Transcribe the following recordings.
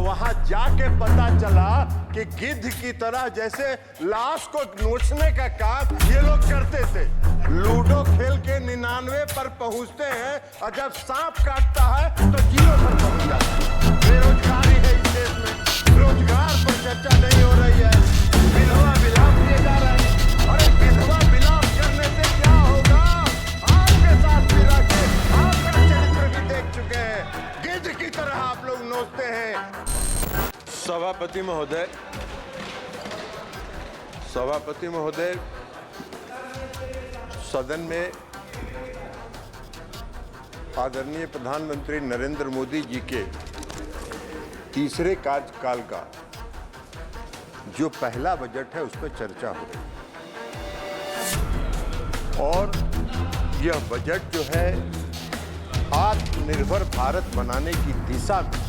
वहां जाके पता चला कि गिद्ध की तरह जैसे लाश को नोचने का काम ये लोग करते थे। लूडो खेल के 99 पर पहुंचते हैं और जब सांप काटता है तो 0 पर पहुंच जाते हैं। बेरोजगारी है इस देश में, रोजगार पर चर्चा नहीं हो रही है। विधवा विलाप किए जा रहे हैं। अरे विधवा विलाप करने से क्या होगा? आपके साथ मिला के आपका चरित्र भी देख चुके हैं। गिद्ध की तरह आप लोग नोचते हैं। सभापति महोदय, सदन में आदरणीय प्रधानमंत्री नरेंद्र मोदी जी के तीसरे कार्यकाल का जो पहला बजट है उस पर चर्चा हो रही है और यह बजट जो है आत्मनिर्भर भारत बनाने की दिशा में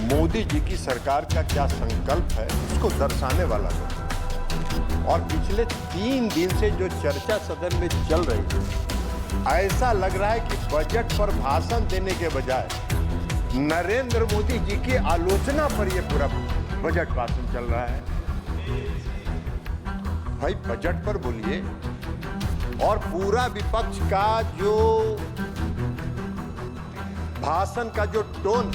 मोदी जी की सरकार का क्या संकल्प है उसको दर्शाने वाला है। और पिछले 3 दिन से जो चर्चा सदन में चल रही है, ऐसा लग रहा है कि बजट पर भाषण देने के बजाय नरेंद्र मोदी जी की आलोचना पर यह पूरा बजट भाषण चल रहा है। भाई बजट पर बोलिए। और पूरा विपक्ष का जो भाषण का जो टोन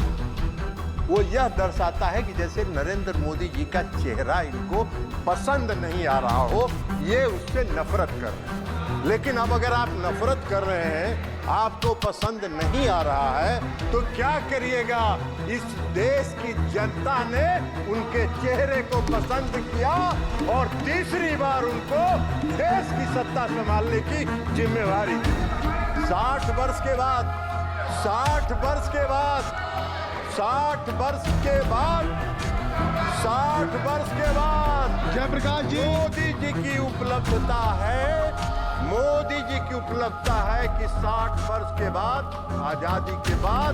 वो यह दर्शाता है कि जैसे नरेंद्र मोदी जी का चेहरा इनको पसंद नहीं आ रहा हो, ये उससे नफरत कर रहे हैं। लेकिन अब अगर आप नफरत कर रहे हैं, आपको पसंद नहीं आ रहा है, तो क्या करिएगा? इस देश की जनता ने उनके चेहरे को पसंद किया और तीसरी बार उनको देश की सत्ता संभालने की जिम्मेवारी दी। 60 वर्ष के बाद 60 वर्ष के बाद 60 वर्ष के बाद 60 वर्ष के बाद जयप्रकाश जी, मोदी जी की उपलब्धता है। मोदी जी की उपलब्धता है कि 60 वर्ष के बाद, आजादी के बाद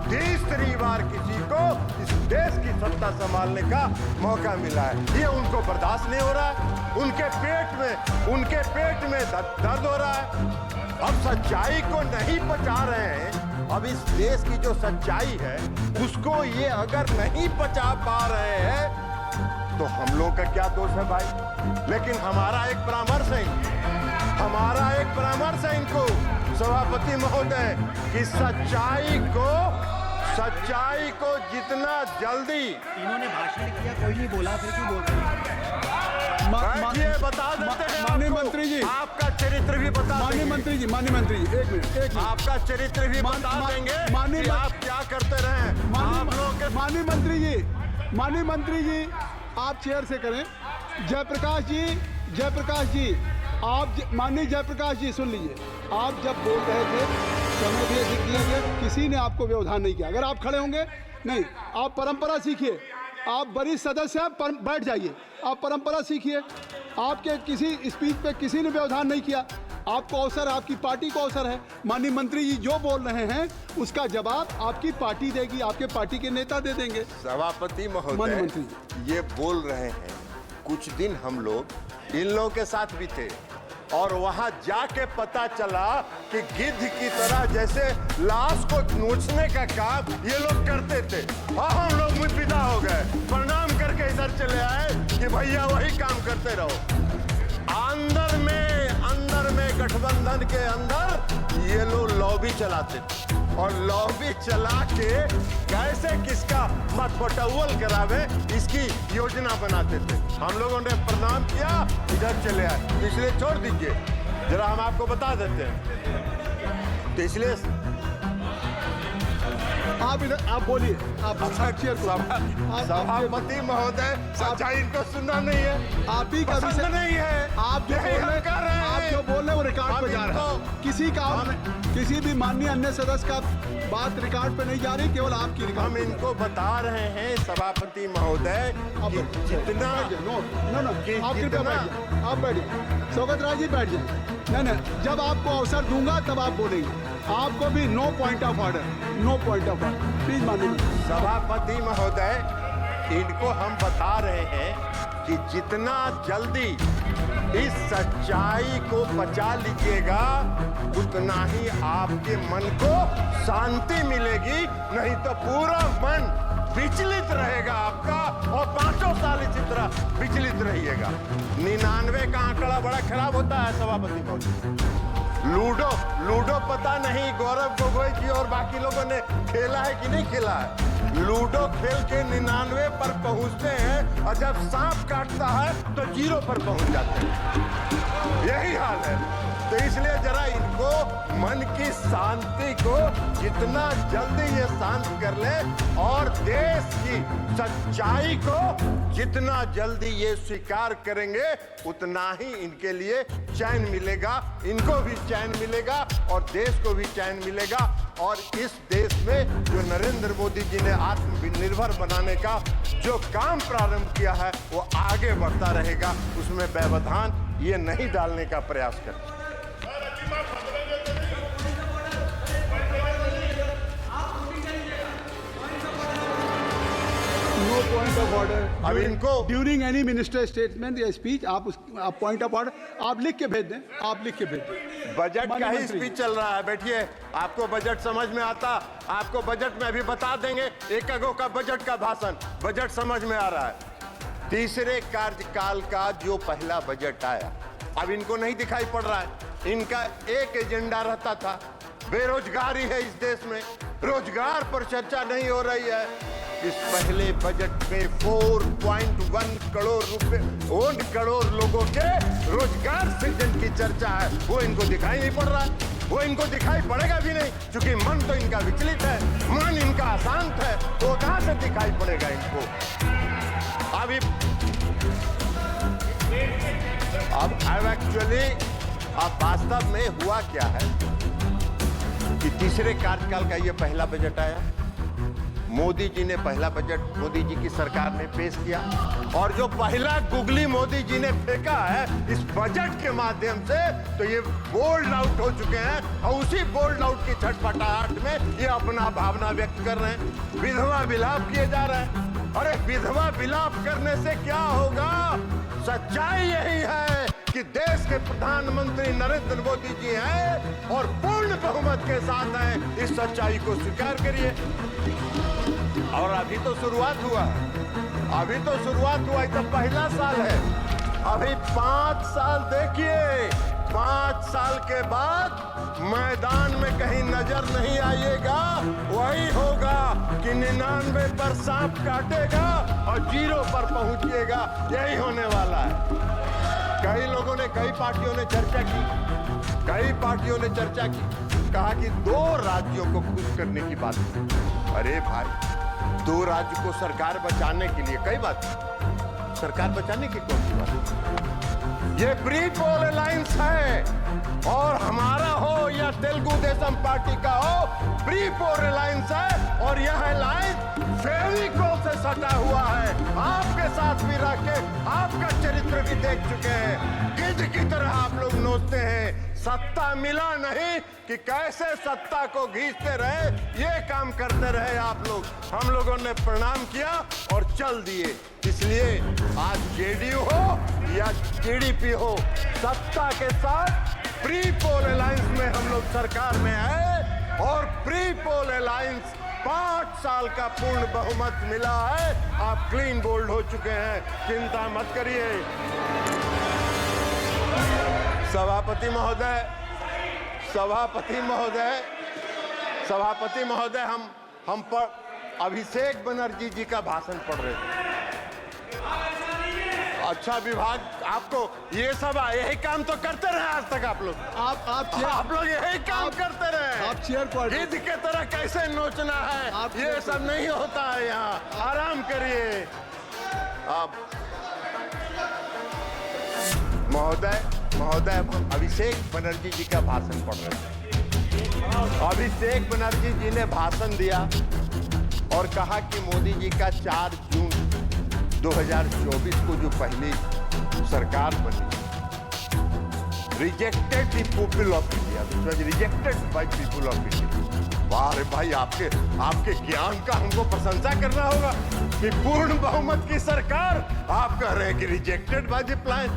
तीसरी बार किसी को इस देश की सत्ता संभालने का मौका मिला है। ये उनको बर्दाश्त नहीं हो रहा है। उनके पेट में दर्द हो रहा है। अब सच्चाई को नहीं पचा रहे हैं। अब इस देश की जो सच्चाई है उसको ये अगर नहीं पचा पा रहे हैं तो हम लोग का क्या दोष है भाई? लेकिन हमारा एक परामर्श है इनको, सभापति महोदय, कि सच्चाई को जितना जल्दी इन्होंने भाषण किया, कोई नहीं बोला, फिर क्यों बोल रहे हैं? बता देते हैं माननीय मंत्री जी, आपका चरित्र भी बता माननीय मंत्री जी, माननीय मंत्री जी, एक मिनट आपका चरित्र भी बता देंगे कि आप क्या करते रहे। माननीय मंत्री जी, आप चेयर से करें। जयप्रकाश जी, आप माननीय जयप्रकाश जी सुन लीजिए। आप जब बोल रहे थे समय भी अधिक दिया गया, किसी ने आपको व्यवधान नहीं किया। अगर आप खड़े होंगे, नहीं, आप परंपरा सीखिए। आप वरिष्ठ सदस्य हैं, बैठ जाइए। आप परंपरा सीखिए। आपके किसी स्पीच पे किसी ने व्यवधान नहीं किया। आपको अवसर, आपकी पार्टी को अवसर है। माननीय मंत्री जी जो बोल रहे हैं उसका जवाब आपकी पार्टी देगी, आपके पार्टी के नेता दे देंगे। सभापति माननीय महोदय, मंत्री ये बोल रहे हैं। कुछ दिन हम लोग इन लोगों के साथ भी थे और वहां जाके पता चला कि गिद्ध की तरह जैसे लाश को नोचने का काम ये लोग करते थे। और हम लोग मुतबिदा हो गए, प्रणाम करके इधर चले आए कि भैया वही काम करते रहो। अंदर में गठबंधन के अंदर ये लोग लॉबी चलाते थे और लॉबी चला के कैसे किसका मत पटौल करावे इसकी योजना बनाते थे। हम लोगों ने प्रणाम किया, इधर चले आए। इसलिए छोड़ दीजिए, जरा हम आपको बता देते हैं। तो इसलिए आप इधर आप बोलिए। आप चेयर सभापति महोदय, सच्चाई इनको सुनना नहीं है, आप ही का पसंद विषय नहीं है। आप जो बोल रहे हैं, आप जो बोल रहे हैं वो रिकॉर्ड पे जा रहा है। किसी भी माननीय अन्य सदस्य का बात रिकॉर्ड पे नहीं जा रही, केवल आपकी रिकॉर्ड। हम इनको बता रहे हैं सभापति महोदय कि जितना आप कृपया बैठ जाइए। आप बैठिए। शौकत राय जी बैठ जाइए। नहीं, जब आपको अवसर दूंगा तब आप बोलेंगे। आपको भी no point of order, no point of order, please माननीय सभापति महोदय, इनको हम बता रहे हैं कि जितना जल्दी इस सच्चाई को पचा लीजिएगा, उतना ही आपके मन को शांति मिलेगी, नहीं तो पूरा मन विचलित रहेगा आपका और 5 साल इसी तरह विचलित रहिएगा। 99 का आंकड़ा बड़ा खराब होता है सभापति महोदय। लूडो पता नहीं गौरव गोगोई जी और बाकी लोगों ने खेला है कि नहीं खेला है। लूडो खेल के 99 पर पहुंचते हैं और जब सांप काटता है तो 0 पर पहुंच जाते हैं। यही हाल है। तो इसलिए जरा इनको मन की शांति को जितना जल्दी ये शांत कर ले और देश की सच्चाई को जितना जल्दी ये स्वीकार करेंगे, उतना ही इनके लिए चैन मिलेगा, इनको भी चैन मिलेगा और देश को भी चैन मिलेगा। और इस देश में जो नरेंद्र मोदी जी ने आत्मनिर्भर बनाने का जो काम प्रारंभ किया है, वो आगे बढ़ता रहेगा, उसमें व्यवधान ये नहीं डालने का प्रयास करें। No point of order. अब इनको ड्यूरिंग एनी मिनिस्टर स्टेटमेंट या स्पीच आप पॉइंट ऑफ ऑर्डर आप लिख के भेज दें, आप लिख के भेज दें। बजट का ही स्पीच चल रहा है, बैठिए। आपको बजट समझ में आता, आपको बजट में अभी बता देंगे। एक का बजट का भाषण, बजट समझ में आ रहा है। तीसरे कार्यकाल का जो पहला बजट आया, अब इनको नहीं दिखाई पड़ रहा है। इनका एक एजेंडा रहता था, बेरोजगारी है इस देश में, रोजगार पर चर्चा नहीं हो रही है। इस पहले बजट में 4.1 करोड़ रुपए 1 करोड़ लोगों के रोजगार सृजन की चर्चा है, वो इनको दिखाई नहीं पड़ रहा है। वो इनको दिखाई पड़ेगा भी नहीं, क्योंकि मन तो इनका विचलित है, मन इनका अशांत है, तो कहां से दिखाई पड़ेगा इनको। अब एक्चुअली अब वास्तव में हुआ क्या है कि तीसरे कार्यकाल का ये पहला बजट आया। मोदी जी ने पहला बजट मोदी जी की सरकार ने पेश किया, और जो पहला गुगली मोदी जी ने फेंका है इस बजट के माध्यम से, तो ये बोल्ड आउट हो चुके हैं और उसी बोल्ड आउट की छटपटाहट में ये अपना भावना व्यक्त कर रहे हैं। विधवा विलाप किए जा रहे हैं। अरे विधवा विलाप करने से क्या होगा? सच्चाई यही है कि देश के प्रधानमंत्री नरेंद्र मोदी जी हैं और पूर्ण बहुमत के साथ हैं। इस सच्चाई को स्वीकार करिए। और अभी तो शुरुआत हुआ है, अभी तो शुरुआत हुआ है, तो पहला साल है। अभी 5 साल देखिए, 5 साल के बाद मैदान में कहीं नजर नहीं आइएगा। वही होगा कि 99 पर सांप काटेगा और 0 पर पहुंचिएगा। यही होने वाला है। कई लोगों ने, कई पार्टियों ने चर्चा की, कई पार्टियों ने चर्चा की, कहा कि 2 राज्यों को खुश करने की बात की। अरे भाई, 2 राज्य को सरकार बचाने के लिए कई बात, सरकार बचाने की कौन सी बात? ये प्री पोल अलायंस है, और हमारा हो या तेलुगु देशम पार्टी का हो, प्री पोल अलायंस है। और यह अलायंस फेविकोल से सटा हुआ है। आपके साथ भी रह के आपका चरित्र भी देख चुके हैं। गिद्ध की तरह आप लोग नोचते हैं। सत्ता मिला नहीं कि कैसे सत्ता को घींचते रहे, ये काम करते रहे आप लोग। हम लोगों ने प्रणाम किया और चल दिए। इसलिए आज जेडीयू हो या टीडीपी हो, सत्ता के साथ प्री पोल अलायंस में हम लोग सरकार में है, और प्री पोल अलायंस 5 साल का पूर्ण बहुमत मिला है। आप क्लीन बोल्ड हो चुके हैं, चिंता मत करिए। सभापति महोदय, सभापति महोदय, सभापति महोदय, हम पर अभिषेक बनर्जी जी का भाषण पढ़ रहे थे। अच्छा विभाग, आपको ये सब यही काम तो करते रहे आज तक आप लोग। आप लोग यही काम करते रहे। आप चेयर पर गिद्ध के तरह कैसे नोचना है, ये सब नहीं होता है यहाँ। आराम करिए आप। महोदय, अभिषेक बनर्जी जी का भाषण पढ़ रहे थे। अभिषेक बनर्जी जी ने भाषण दिया और कहा कि मोदी जी का 4 जून 2024 को जो पहली सरकार बनी, rejected the people of India, rejected by people of India. वाह रे भाई, आपके ज्ञान का हमको प्रशंसा करना होगा कि पूर्ण बहुमत की सरकार, आप कह रहे हैं कि rejected by the plan.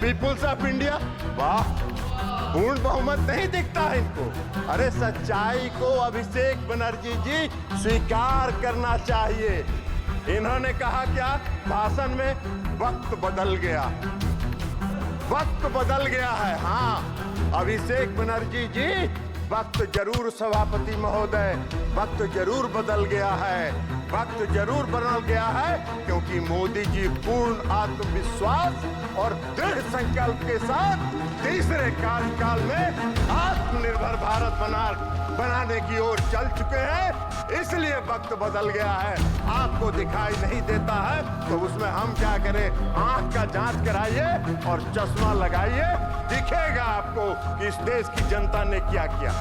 Peoples of India, वाह, पूर्ण बहुमत नहीं दिखता है इनको। अरे सच्चाई को अभिषेक बनर्जी जी स्वीकार करना चाहिए। इन्होंने कहा क्या भाषण में, वक्त बदल गया, वक्त बदल गया है। हाँ अभिषेक बनर्जी जी, वक्त जरूर सभापति महोदय, वक्त जरूर बदल गया है, वक्त जरूर बदल गया है, क्योंकि मोदी जी पूर्ण आत्मविश्वास और दृढ़ संकल्प के साथ तीसरे कार्यकाल में आत्मनिर्भर भारत बनाने की ओर चल चुके हैं। इसलिए वक्त बदल गया है। आपको दिखाई नहीं देता है तो उसमें हम क्या करें, आंख का जांच कराइए और चश्मा लगाइए, दिखेगा आपको कि इस देश की जनता ने क्या किया।